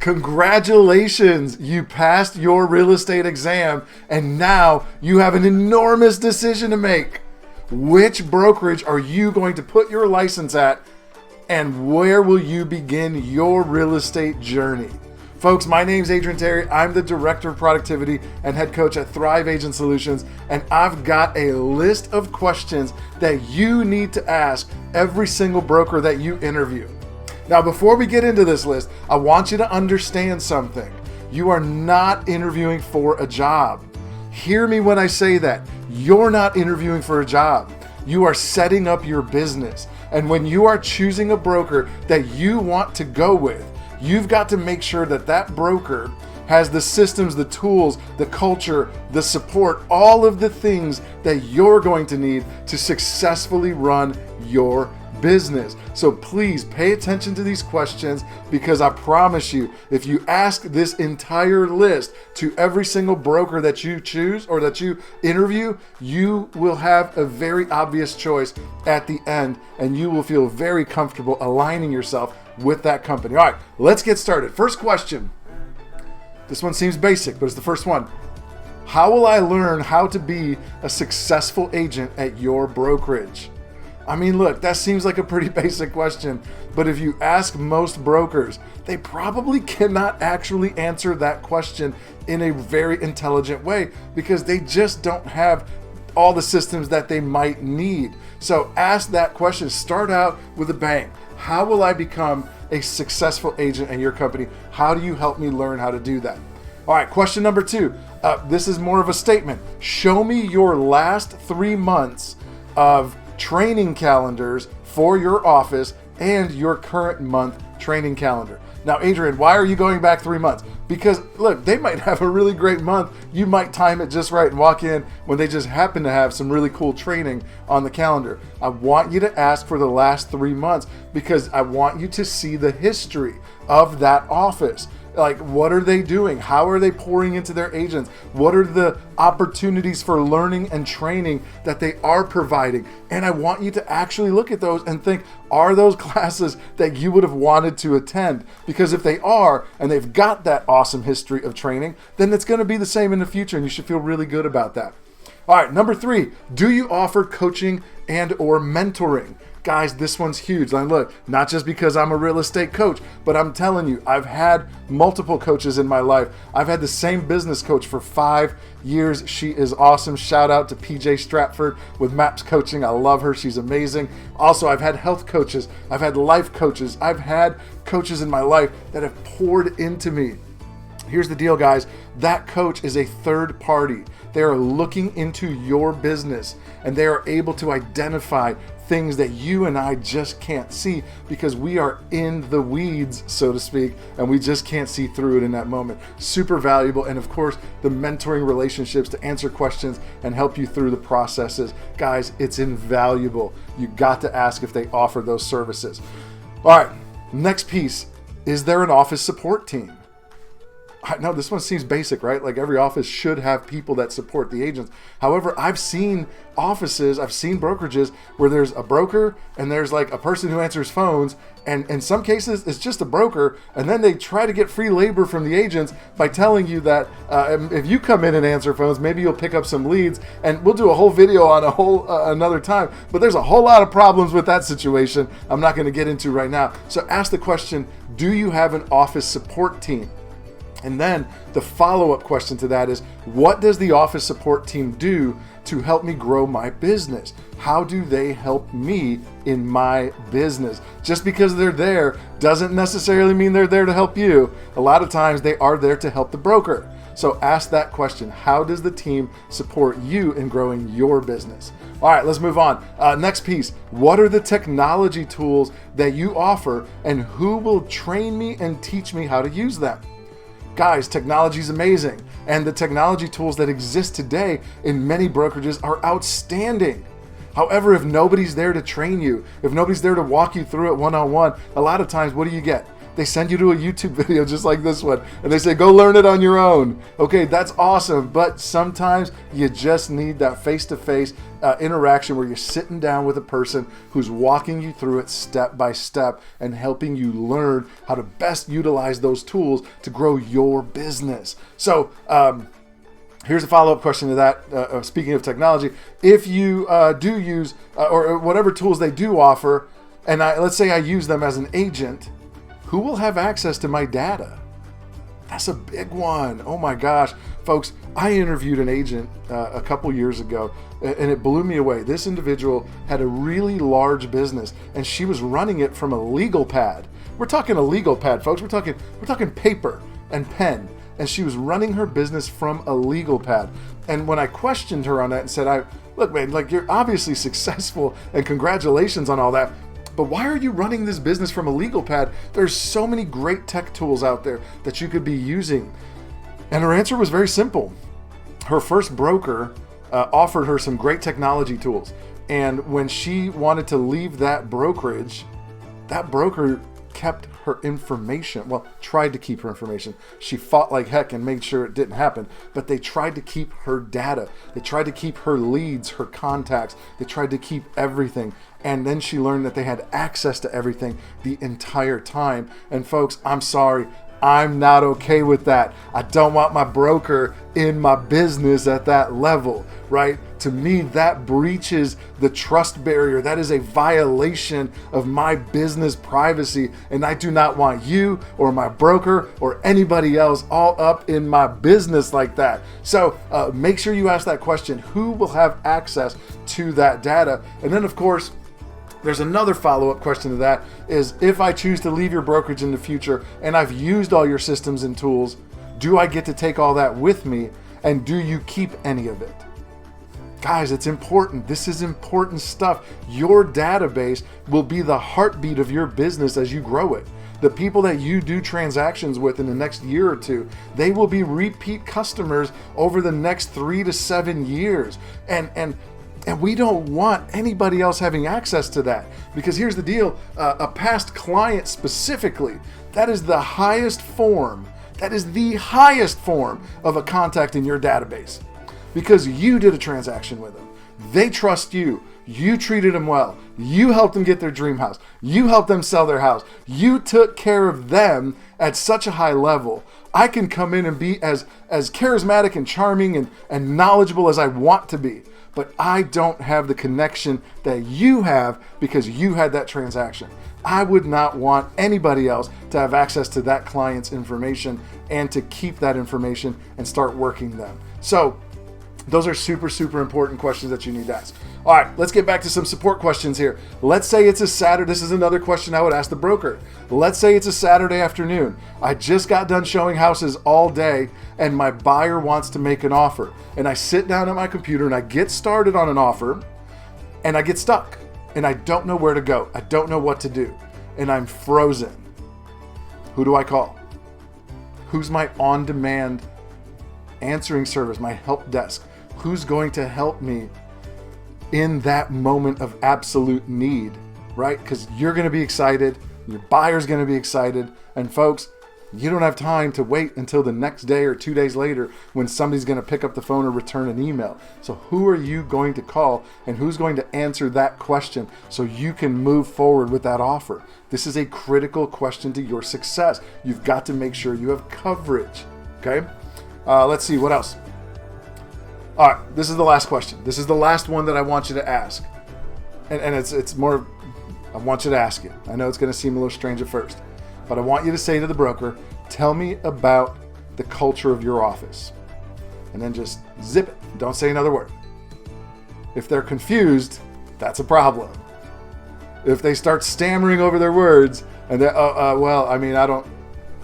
Congratulations, you passed your real estate exam, and now you have an enormous decision to make. Which brokerage are you going to put your license at, and where will you begin your real estate journey? Folks, my name's Adrian Terry. I'm the Director of Productivity and Head Coach at Thrive Agent Solutions, and I've got a list of questions that you need to ask every single broker that you interview. Now, before we get into this list, I want you to understand something. You are not interviewing for a job. Hear me when I say that. You're not interviewing for a job. You are setting up your business. And when you are choosing a broker that you want to go with, you've got to make sure that that broker has the systems, the tools, the culture, the support, all of the things that you're going to need to successfully run your business. So please pay attention to these questions, because I promise you, if you ask this entire list to every single broker that you choose or that you interview, you will have a very obvious choice at the end, and you will feel very comfortable aligning yourself with that company. All right, let's get started. First question. This one seems basic, but it's the first one. How will I learn how to be a successful agent at your brokerage? I mean, look, that seems like a pretty basic question, but if you ask most brokers, they probably cannot actually answer that question in a very intelligent way, because they just don't have all the systems that they might need. So ask that question. Start out with a bang. How will I become a successful agent at your company? How do you help me learn how to do that? All right, question number 2. This is more of a statement. Show me your last 3 months of training calendars for your office and your current month training calendar. Now, Adrian, why are you going back 3 months? Because look, they might have a really great month. You might time it just right and walk in when they just happen to have some really cool training on the calendar. I want you to ask for the last 3 months, because I want you to see the history of that office. Like, what are they doing? How are they pouring into their agents? What are the opportunities for learning and training that they are providing? And I want you to actually look at those and think, are those classes that you would have wanted to attend? Because if they are, and they've got that awesome history of training, then it's going to be the same in the future, and you should feel really good about that. All right, number 3, do you offer coaching and or mentoring? Guys, this one's huge. And look, not just because I'm a real estate coach, but I'm telling you, I've had multiple coaches in my life. I've had the same business coach for 5 years. She is awesome. Shout out to PJ Stratford with MAPS Coaching. I love her. She's amazing. Also, I've had health coaches. I've had life coaches. I've had coaches in my life that have poured into me. Here's the deal, guys. That coach is a third party. They are looking into your business, and they are able to identify things that you and I just can't see, because we are in the weeds, so to speak, and we just can't see through it in that moment. Super valuable. And of course, the mentoring relationships to answer questions and help you through the processes. Guys, it's invaluable. You got to ask if they offer those services. All right, next piece. Is there an office support team? I know this one seems basic, right? Like, every office should have people that support the agents. However, I've seen offices, I've seen brokerages where there's a broker and there's like a person who answers phones, and in some cases it's just a broker, and then they try to get free labor from the agents by telling you that if you come in and answer phones, maybe you'll pick up some leads, and we'll do a whole video on another time. But there's a whole lot of problems with that situation I'm not going to get into right now. So ask the question, do you have an office support team? And then the follow-up question to that is, what does the office support team do to help me grow my business? How do they help me in my business? Just because they're there doesn't necessarily mean they're there to help you. A lot of times they are there to help the broker. So ask that question. How does the team support you in growing your business? All right, let's move on. Next piece. What are the technology tools that you offer, and who will train me and teach me how to use them? Guys, technology is amazing, and the technology tools that exist today in many brokerages are outstanding. However, if nobody's there to train you, if nobody's there to walk you through it one-on-one, a lot of times, what do you get? They send you to a YouTube video just like this one, and they say, go learn it on your own. Okay, that's awesome, but sometimes you just need that face-to-face interaction where you're sitting down with a person who's walking you through it step by step and helping you learn how to best utilize those tools to grow your business. So, here's a follow-up question to that. Speaking of technology, if you do use or whatever tools they do offer, and let's say I use them as an agent, who will have access to my data? That's a big one. Oh my gosh. Folks, I interviewed an agent a couple years ago, and it blew me away. This individual had a really large business, and she was running it from a legal pad. We're talking a legal pad, folks. We're talking paper and pen. And she was running her business from a legal pad. And when I questioned her on that and said, look, man, like, you're obviously successful and congratulations on all that, but why are you running this business from a legal pad? There's so many great tech tools out there that you could be using. And her answer was very simple. Her first broker offered her some great technology tools. And when she wanted to leave that brokerage, that broker kept her information. Well, tried to keep her information. She fought like heck and made sure it didn't happen, but they tried to keep her data. They tried to keep her leads, her contacts. They tried to keep everything. And then she learned that they had access to everything the entire time. And folks, I'm sorry, I'm not okay with that. I don't want my broker in my business at that level, right? To me, that breaches the trust barrier. That is a violation of my business privacy. And I do not want you or my broker or anybody else all up in my business like that. So make sure you ask that question. Who will have access to that data? And then, of course, there's another follow-up question to that is, if I choose to leave your brokerage in the future and I've used all your systems and tools, do I get to take all that with me, and do you keep any of it? Guys, it's important. This is important stuff. Your database will be the heartbeat of your business as you grow it. The people that you do transactions with in the next year or two, they will be repeat customers over the next 3 to 7 years. And we don't want anybody else having access to that, because here's the deal, a past client specifically, that is the highest form of a contact in your database, because you did a transaction with them. They trust you. You treated them well. You helped them get their dream house. You helped them sell their house. You took care of them at such a high level. I can come in and be as charismatic and charming and knowledgeable as I want to be, but I don't have the connection that you have because you had that transaction. I would not want anybody else to have access to that client's information and to keep that information and start working them. So those are super, super important questions that you need to ask. All right, let's get back to some support questions here. Let's say it's a Saturday. This is another question I would ask the broker. Let's say it's a Saturday afternoon. I just got done showing houses all day and my buyer wants to make an offer. And I sit down at my computer and I get started on an offer and I get stuck and I don't know where to go. I don't know what to do and I'm frozen. Who do I call? Who's my on-demand answering service, my help desk? Who's going to help me in that moment of absolute need, right? Because you're going to be excited, your buyer's going to be excited, and folks, you don't have time to wait until the next day or 2 days later when somebody's going to pick up the phone or return an email. So who are you going to call, and who's going to answer that question so you can move forward with that offer? This is a critical question to your success. You've got to make sure you have coverage, okay? Let's see, what else? All right, this is the last question. This is the last one that I want you to ask. And it's more, I want you to ask it. I know it's going to seem a little strange at first, but I want you to say to the broker, tell me about the culture of your office. And then just zip it. Don't say another word. If they're confused, that's a problem. If they start stammering over their words and they're,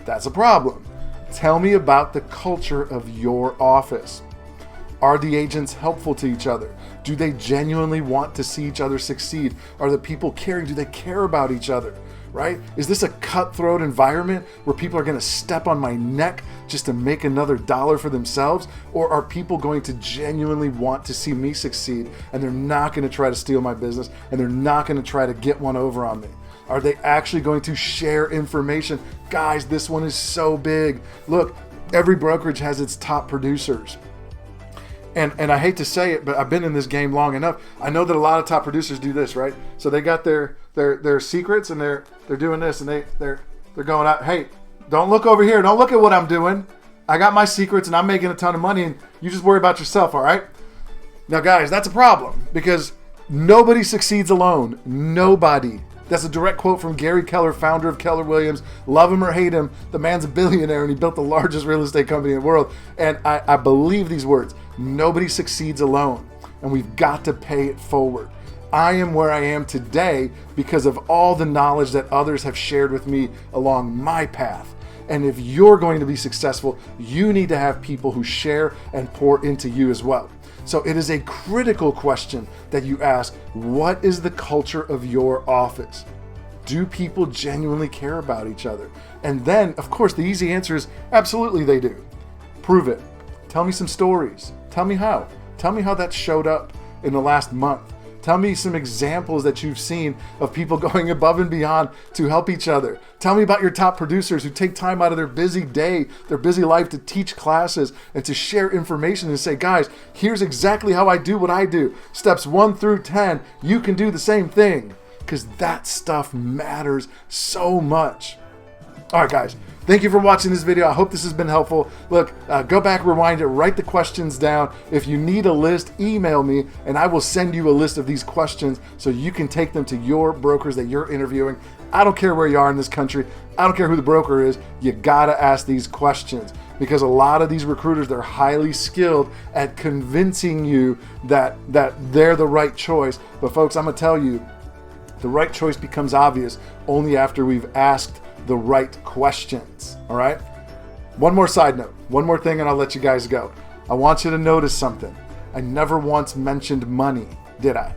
that's a problem. Tell me about the culture of your office. Are the agents helpful to each other? Do they genuinely want to see each other succeed? Are the people caring? Do they care about each other? Right? Is this a cutthroat environment where people are going to step on my neck just to make another dollar for themselves? Or are people going to genuinely want to see me succeed and they're not going to try to steal my business and they're not going to try to get one over on me? Are they actually going to share information? Guys, this one is so big. Look, every brokerage has its top producers. And I hate to say it, but I've been in this game long enough. I know that a lot of top producers do this, right? So they got their secrets, and they're doing this, and they're going out, hey, don't look over here. Don't look at what I'm doing. I got my secrets, and I'm making a ton of money, and you just worry about yourself, all right? Now, guys, that's a problem, because nobody succeeds alone. Nobody. That's a direct quote from Gary Keller, founder of Keller Williams. Love him or hate him, the man's a billionaire, and he built the largest real estate company in the world. And I believe these words. Nobody succeeds alone, and we've got to pay it forward. I am where I am today because of all the knowledge that others have shared with me along my path. And if you're going to be successful, you need to have people who share and pour into you as well. So it is a critical question that you ask, what is the culture of your office? Do people genuinely care about each other? And then, of course, the easy answer is absolutely they do. Prove it. Tell me some stories. Tell me how. Tell me how that showed up in the last month. Tell me some examples that you've seen of people going above and beyond to help each other. Tell me about your top producers who take time out of their busy day, their busy life to teach classes and to share information and say, guys, here's exactly how I do what I do. Steps 1 through 10, you can do the same thing, because that stuff matters so much. All right, guys. Thank you for watching this video. I hope this has been helpful. Look, go back, rewind it, write the questions down. If you need a list, email me, and I will send you a list of these questions so you can take them to your brokers that you're interviewing. I don't care where you are in this country. I don't care who the broker is. You gotta ask these questions, because a lot of these recruiters, they're highly skilled at convincing you that they're the right choice. But folks, I'm gonna tell you, the right choice becomes obvious only after we've asked the right questions. All right. One more side note, one more thing, and I'll let you guys go. I want you to notice something. I never once mentioned money, did I?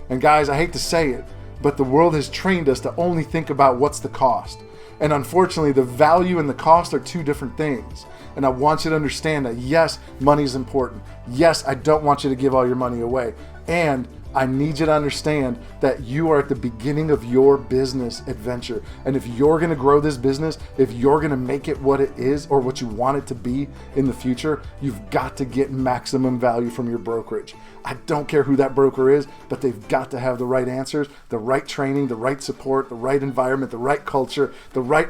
And guys, I hate to say it, but the world has trained us to only think about what's the cost. And unfortunately, the value and the cost are two different things. And I want you to understand that yes, money is important. Yes, I don't want you to give all your money away. And I need you to understand that you are at the beginning of your business adventure. And if you're going to grow this business, if you're going to make it what it is or what you want it to be in the future, you've got to get maximum value from your brokerage. I don't care who that broker is, but they've got to have the right answers, the right training, the right support, the right environment, the right culture, the right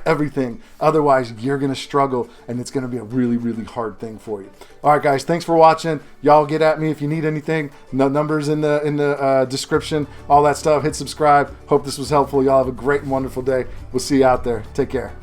everything. Otherwise, you're going to struggle, and it's going to be a really, really hard thing for you. All right, guys, thanks for watching. Y'all get at me if you need anything. The numbers in the description, all that stuff. Hit subscribe. Hope this was helpful. Y'all have a great and wonderful day. We'll see you out there. Take care.